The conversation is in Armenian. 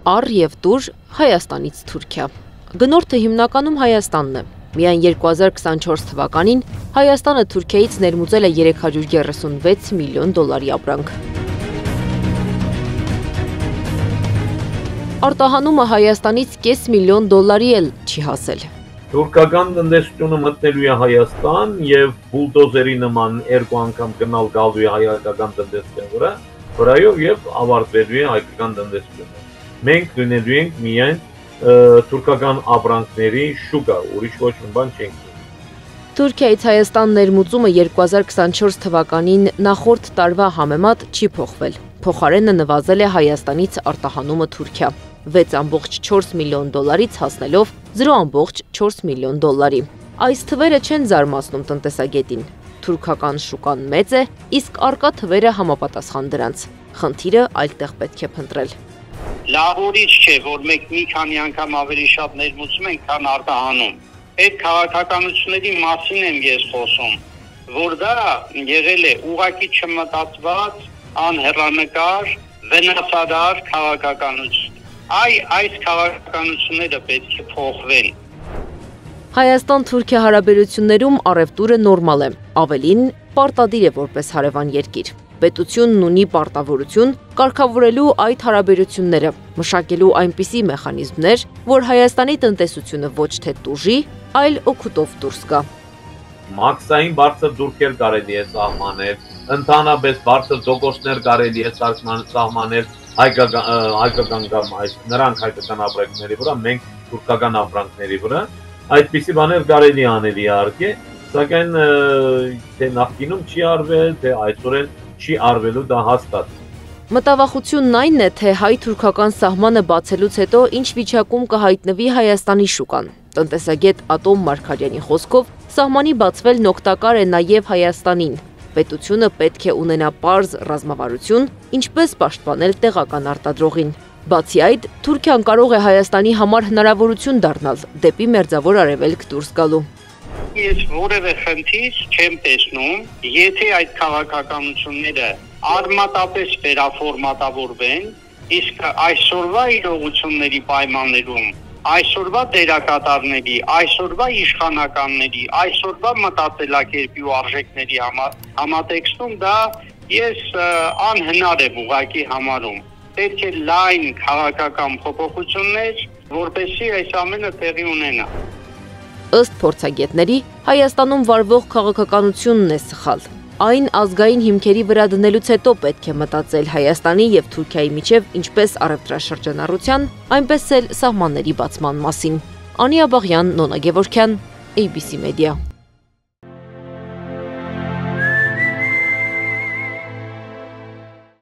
Առ և դուր Հայաստանից Թուրքիա։ Գնորդը հիմնականում Հայաստանն է։ Միայն 2024 թվականին Հայաստանը Թուրքիայից ներմուծել է 336 միլիոն դոլարի ապրանք։ Արտահանումը Հայաստանից կես միլիոն դոլարի էլ չի հասել։ Թուրքական տնտեսությունը մտնելու է Հայաստան և բուլդոզերի նման երկու անգամ գնալ գալու է հայկական տնտեսության վրայով և ավարտվելու է հայկական տնտեսությունը։ Մենք դնելու ենք միայն թուրքական ապրանքների շուկա, ուրիշ ոչ մի բան չենք դնում։ Թուրքիայից Հայաստան ներմուծումը 2024 թվականին նախորդ տարվա համեմատ չի փոխվել։ Փոխարենը նվազել է Հայաստանից արտահանումը Թուրքիա 6.4 միլիոն դոլարից հասնելով 0.4 միլիոն դոլարի։ Այս թվերը չեն զարմացնում տնտեսագետին։ Թուրքական շուկան մեծ է, իսկ առկա թվերը համապատասխան դրանց։ Խնդիրը այլտեղ պետք է փնտրել։ Լավորից չէ, որ մենք մի քանի անգամ ավելի շատ ներմուծում ենք, քան արտահանում։ Այդ քաղաքականությունների մասին եմ ես խոսում, որ դա եղել է ուղղակի չմտածված, անհեռանկար, վնասադար քաղաքականություն։ Այս քաղաքականությունները պետք է փոխվեն։ Հայաստան-Թուրքիա հարաբերություններում առևտուրը նորմալ է, ավելին պարտադիր է որպես հարևան երկիր։ Պետությունն ունի պարտավորություն կարգավորելու այդ հարաբերությունները, մշակելու այնպիսի մեխանիզմներ, որ Հայաստանի տնտեսությունը ոչ թե տուժի, այլ օգուտով դուրս գա։ Մաքսային բարձր դուրքեր կարելի է սահմանել, ընդհանրապես բարձր դոկոսներ կարելի է սահմանել հայկական կամ նրանք հայկական ապրանքների վրա, մենք թուրքական ապրանքների վրա, այդպիսի բաներ կարելի անել իհարկե, սակայն թե նախկինում չի արվել, թե այսօր չի արվելու դա հաստատ։ Մտավախությունն այն է, թե հայ-թուրքական սահմանը բացելուց հետո ինչ վիճակում կհայտնվի Հայաստանի շուկան։ Տնտեսագետ Ատոմ Մարգարյանի խոսքով սահմանի բացվելն օգտակար է նաև Հայաստանին։ Պետությունը պետք է ունենա պարզ ռազմավարություն, ինչպես պաշտպանել տեղական արտադրողին։ Բացի այդ, Թուրքիան կարող է Հայաստանի համար հնարավորություն դառնալ դեպի Մերձավոր Արևելք դուրս գալու։ Ես որևէ խնդիր չեմ տեսնում, եթե այդ քաղաքականությունները արմատապես վերաֆորմատավորվեն, իսկ այսօրվա իրողությունների պայմաններում, այսօրվա դերակատարների, այսօրվա իշխանականների, այսօրվա մտածելակերպի ու արժեքների համատեքստում դա ես անհնար եմ ուղղակի համարում։ Պետք է լայն քաղաքական փոփոխություններ, որպեսզի այս ամենը տեղի ունենա։ Ըստ փորձագետների, Հայաստանում վարվող քաղաքականությունն է սխալ։ Այն ազգային հիմքերի վրա դնելուց հետո պետք է մտածել Հայաստանի և Թուրքիայի միջև ինչպես առևտրաշրջանառության, այնպես էլ սահմանների բացման մասին։ Անի Աբաղյան, Նոնա Գևորգյան, ABC Media։